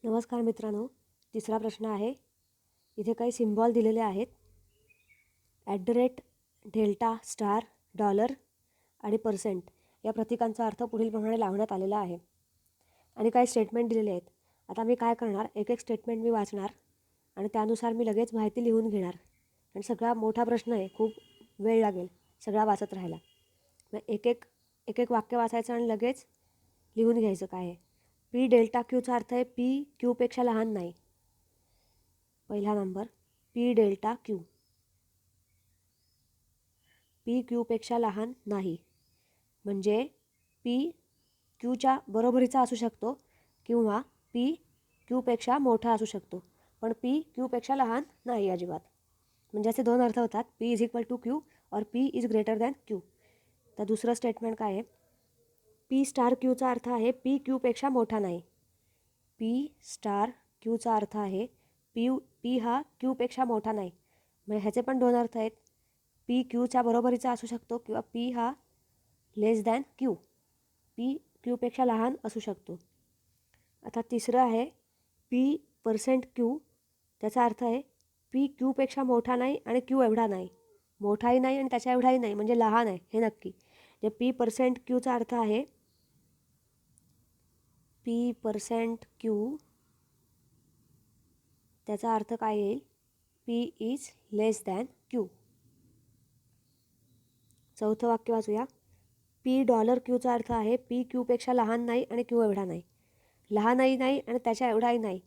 नमस्कार मित्रांनो, तिसरा प्रश्न आहे. इथे काही सिम्बॉल दिलेले आहेत. @ डेल्टा स्टार डॉलर आणि पर्सेंट या प्रतीकांचा अर्थ पुढील प्रमाणे लावण्यात आलेला आहे आणि काही स्टेटमेंट दिलेले आहेत. आता मी काय करणार, एक एक स्टेटमेंट मी वाचणार आणि त्यानुसार मी लगेच माहिती लिहून घेणार. आणि सगळा मोठा प्रश्न आहे, खूप वेळ लागेल सगळा वाचत राहायला. मग एक एक वाक्य वाचायचं आणि लगेच लिहून घ्यायचं काय आहे. पी डेल्टा क्यूचा अर्थ आहे पी क्यूपेक्षा लहान नाही. पहिला number P delta Q, P क्यूपेक्षा लहान नाही. म्हणजे पी क्यूच्या बरोबरीचा असू शकतो किंवा पी क्यूपेक्षा मोठा असू शकतो, पण पी क्यूपेक्षा लहान नाही अजिबात. म्हणजे असे दोन अर्थ होतात, P is equal to Q और P is greater than Q. तर दुसरं स्टेटमेंट काय आहे, पी स्टार क्यूचा अर्थ आहे पी क्यूपेक्षा मोठा नाही. पी स्टार क्यूचा अर्थ आहे पी हा क्यूपेक्षा मोठा नाही. म्हणजे ह्याचे पण दोन अर्थ आहेत. पी क्यूच्या बरोबरीचा असू शकतो किंवा पी हा लेस दॅन क्यू, पी क्यूपेक्षा लहान असू शकतो. आता तिसरं आहे पी पर्सेंट क्यू. त्याचा अर्थ आहे पी क्यूपेक्षा मोठा नाही आणि क्यू एवढा नाही. मोठाही नाही आणि त्याच्या एवढाही नाही, म्हणजे लहान आहे हे नक्की. जे पी पर्सेंट क्यूचा अर्थ आहे पी पर्सेंट क्यू, त्याचा अर्थ काय येईल, P is less than Q. चौथं वाक्य वाचूया. पी डॉलर क्यूचा अर्थ आहे पी क्यूपेक्षा लहान नाही आणि क्यू एवढा नाही. लहानही नाही आणि त्याच्या एवढाही नाही,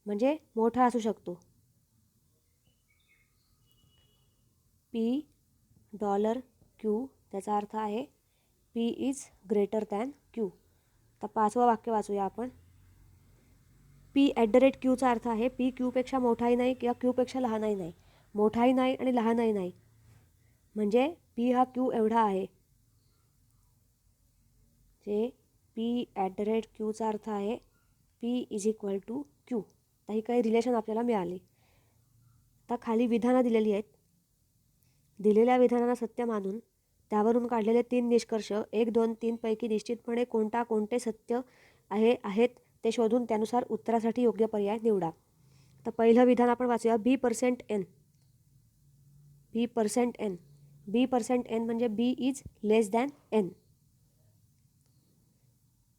म्हणजे मोठा असू शकतो. पी डॉलर क्यू, त्याचा अर्थ आहे P is greater than Q. आता पाचवं वाक्य वाचूया आपण. पी @ क्यूचा अर्थ आहे पी क्यूपेक्षा मोठाही नाही किंवा क्यूपेक्षा लहानही नाही. मोठाही नाही आणि लहानही नाही, म्हणजे पी हा क्यू एवढा आहे. जे पी @ क्यूचा अर्थ आहे P is equal to Q. तर ही काही रिलेशन आपल्याला मिळाली. आता खाली विधानं दिलेली आहेत. दिलेल्या विधानांना सत्य मानून त्यावरून काढलेले 3 निष्कर्ष 1, 2, 3 पैकी निश्चितपणे कोणते सत्य आहेत ते शोधून त्यानुसार उत्तरासाठी योग्य पर्याय निवडा. तर पहिलं विधान आपण वाचूया. B%N. B%N. B%N म्हणजे B is less than N.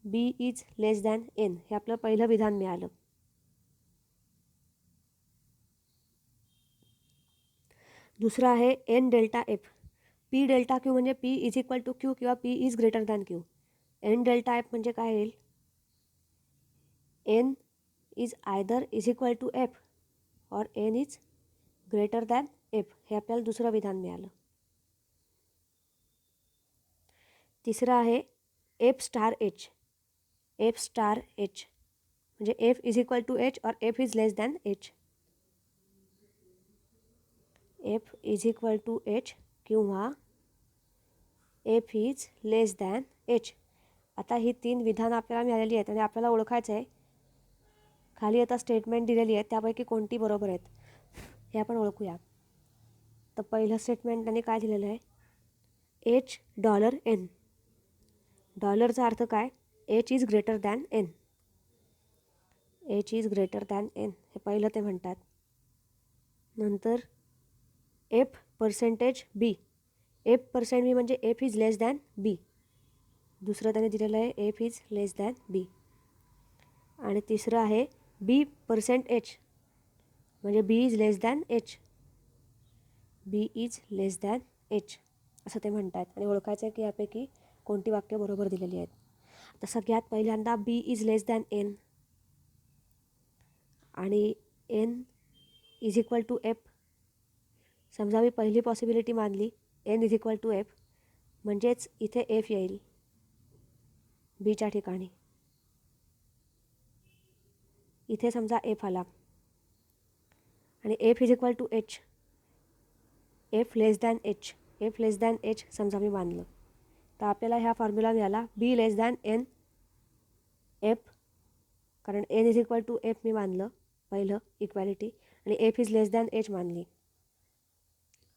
B is less than N हे आपलं पहिलं विधान मिळालं. दुसरं आहे N delta F. P delta Q म्हणजे P is equal to Q किंवा P is greater than Q. N delta F म्हणजे काय येईल, N is either is equal to F और N is greater than F. हे आपल्याला दुसरं विधान मिळालं. तिसरं आहे F star H. F star H म्हणजे F is equal to H और F is less than H. F is equal to H किंवा F is less than H. आता ही 3 विधानं आपल्याला मिळालेली आहेत आणि आपल्याला ओळखायचं आहे. खाली आता स्टेटमेंट दिलेली आहेत, त्यापैकी कोणती बरोबर आहेत हे आपण ओळखूया. तर पहिलं स्टेटमेंट त्यांनी काय दिलेलं आहे, $N. डॉलरचा अर्थ काय, H is greater than N. H is greater than N हे पहिलं ते म्हणतात. नंतर F%B. F% म्हणजे F is less than B. दुसरं त्याने दिलेलं आहे F is less than B. आणि तिसरं आहे B%H म्हणजे B is less than H. B is less than H असं ते म्हणतात आणि ओळखायचं आहे की यापैकी कोणती वाक्य बरोबर दिलेली आहेत. आता सगळ्यात पहिल्यांदा B is less than N आणि N is equal to F. समजा मी पहिली पॉसिबिलिटी मानली, N is equal to F, म्हणजेच इथे F येईल Bच्या ठिकाणी. इथे समजा F आला आणि F is equal to H. F less than H. F less than H समजा मी मानलं, तर आपल्याला ह्या फॉर्म्युला मिळाला B less than N F, कारण N is equal to F मी मानलं पहिलं इक्वॅलिटी आणि F is less than H मानली.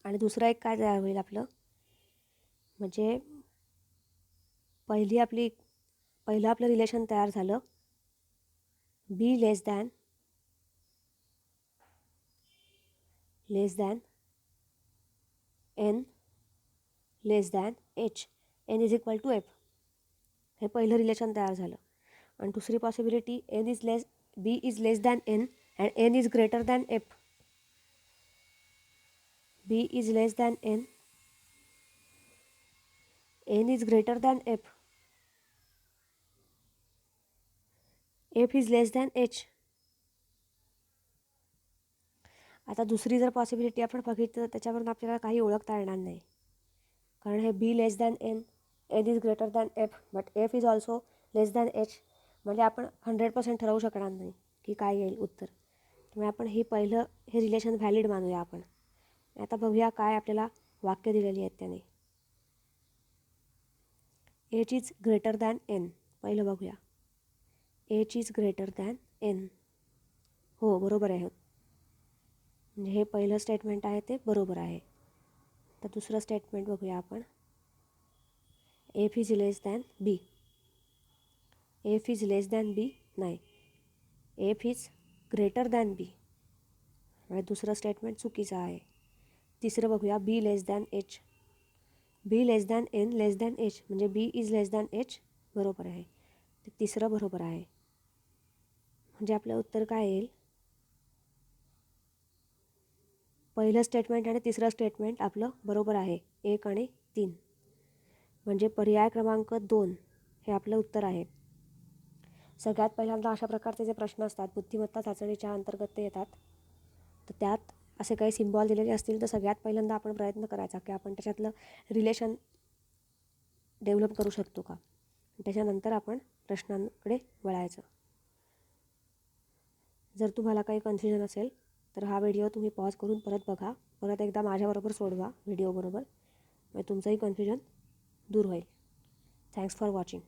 आणि दुसरं एक काय तयार होईल आपलं, म्हणजे पहिलं आपलं रिलेशन तयार झालं B less than N less than H, N is equal to F. हे पहिलं रिलेशन तयार झालं. आणि दुसरी possibility B is less than N and N is greater than F. B is less than N, N is greater than F, F is less than H. आता दुसरी जर possibility आपण बघितलं तर त्याच्यावरून आपल्याला काही ओळखता येणार नाही, कारण हे B less than N, N is greater than F, but F is also less than H. म्हणजे आपण 100% ठरवू शकणार नाही की काय येईल उत्तर. त्यामुळे आपण हे रिलेशन व्हॅलिड मानूया आपण. आता बघूया काय आपल्याला वाक्य दिलेली आहेत त्याने. H is greater than N. पहिलं बघूया. H is greater than N. हो, बरोबर आहे. म्हणजे हे पहिलं स्टेटमेंट आहे ते बरोबर आहे. तर दुसरं स्टेटमेंट बघूया आपण. F is less than B. F is less than B नाही, F is greater than B. म्हणजे दुसरं स्टेटमेंट चुकीचं आहे. तिसरं बघूया. B less than H. B less than N less than H, म्हणजे B is less than H बरोबर आहे. ते तिसरं बरोबर आहे. म्हणजे आपलं उत्तर काय येईल? पहिलं स्टेटमेंट आणि तिसरं स्टेटमेंट आपलं बरोबर आहे, 1 आणि 3. म्हणजे पर्याय क्रमांक 2 हे आपलं उत्तर आहे. सगळ्यात पहिल्यांदा अशा प्रकारचे जे प्रश्न असतात बुद्धिमत्ता चाचणीच्या अंतर्गत ते येतात. तर त्यात असे काही सिम्बॉल दिलेले असतील तर सगळ्यात पहिल्यांदा आपण प्रयत्न करायचा की आपण त्याच्यातलं रिलेशन डेव्हलप करू शकतो का. त्याच्यानंतर आपण प्रश्नांकडे वळायचं. जर तुम्हाला काही कन्फ्युजन असेल तर हा व्हिडिओ तुम्ही पॉज करून परत बघा, परत एकदा माझ्याबरोबर सोडवा व्हिडिओबरोबर. म्हणजे तुमचंही कन्फ्युजन दूर होईल. Thanks for watching.